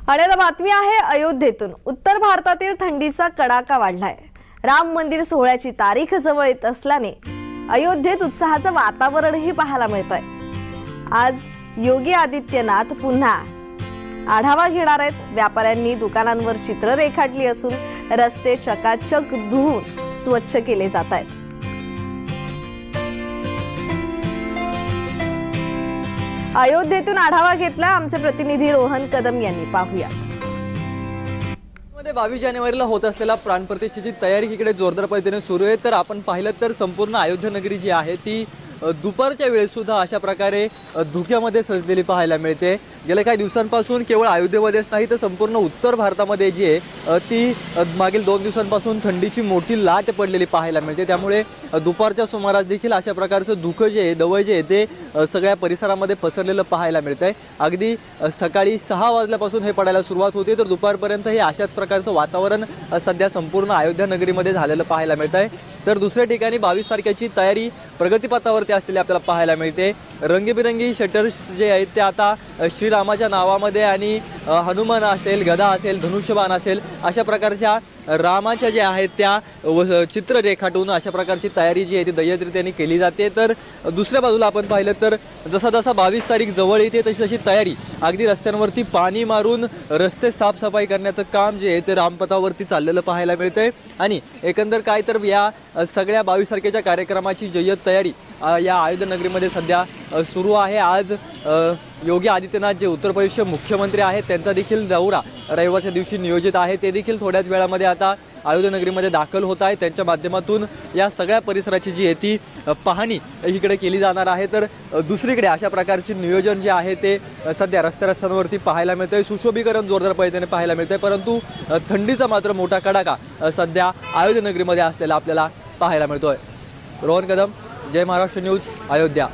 आणि आता बातमी आहे अयोध्येतून। उत्तर भारतातील थंडीचा कडाका वाढलाय। राम मंदिर सोहळ्याची तारीख जवळ येत असल्याने अयोध्येत उत्साहाचं वातावरणही पाहायला मिळतंय। आज योगी आदित्यनाथ पुन्हा आढावा घेणार आहेत। व्यापाऱ्यांनी दुकानांवर चित्र रेखाटली असून रस्ते चकाचक धुवून स्वच्छ केले जात आहेत। अयोध्येतून आढावा घेतला आमचे प्रतिनिधी रोहन कदम यांनी। पाहूया। 22 जानेवारीला होत असलेला प्राणप्रतिष्ठेची तयारी इकडे जोरदार पद्धतीने सुरू आहे। तर आपण पाहिलं तर संपूर्ण अयोध्या नगरी जी आहे ती दुपारच्या वेळेस सुद्धा अशा प्रकारे धुक्यामध्ये सजलेली पाहायला मिळते। गेल्या काही दिवसांपासून केवळ अयोध्येमध्येच नाही तर संपूर्ण उत्तर भारतामध्ये जी आहे ती मागील 2 दिवसांपासून थंडीची मोठी लाट पडलेली पाहायला मिळते। त्यामुळे दुपारच्या सुमारास देखील अशा प्रकारचं धुकं जे आहे दवय जे आहे ते सगळ्या परिसरामध्ये पसरलेलं पाहायला मिळतंय। अगदी सकाळी 6 वाजल्यापासून हे पडायला सुरुवात होते तर दुपारपर्यंत हे अशाच प्रकारचं वातावरण सध्या संपूर्ण अयोध्या नगरीमध्ये झालेलं पाहायला मिळतंय। तर दुसऱ्या ठिकाणी 22 तारखेची तयारी प्रगतीपथावरती असलेली आपल्याला पाहायला मिळते। रंगीबिरंगी शटर्स जे आहेत ते आता श्रीरामाच्या नावामध्ये आणि हनुमान असेल, गदा असेल, धनुष्यबाण असेल अशा प्रकारच्या रामाच्या जे आहेत त्या चित्र रेखाटून अशा प्रकारची तयारी जी आहे ती दैयत्रित्याने केली जाते। तर दुसऱ्या बाजूला आपण पाहिलं तर जसा 22 तारीख जवळ येते तशी तयारी अगदी रस्त्यांवरती पाणी मारून रस्ते साफसफाई करण्याचं काम जे आहे ते रामपथावरती चाललेलं पाहायला मिळतंय। आणि एकंदर काय तर या सगळ्या 22 तारखेच्या कार्यक्रमाची जय्यत तयारी या अयोध्या नगरीमध्ये सध्या सुरू आहे। आज योगी आदित्यनाथ जे उत्तर प्रदेशचे मुख्यमंत्री आहेत त्यांचा देखील दौरा रविवारच्या दिवशी नियोजित आहे। ते देखील थोड्याच वेळामध्ये आता अयोध्या नगरीमध्ये दाखल होत आहे। त्यांच्या माध्यमातून या सगळ्या परिसराची जी आहे ती पाहणी इकडे केली जाणार आहे। तर दुसरीकडे अशा प्रकारचे नियोजन जे आहे ते सध्या रस्त्यांवरती पाहायला मिळतंय। सुशोभीकरण जोरदार पद्धतीने पाहायला मिळतंय, परंतु थंडीचा मात्र मोठा कडाका सध्या अयोध्या नगरीमध्ये असलेला आपल्याला पाहायला मिळतोय। रोहन कदम, जय महाराष्ट्र न्यूज, अयोध्या।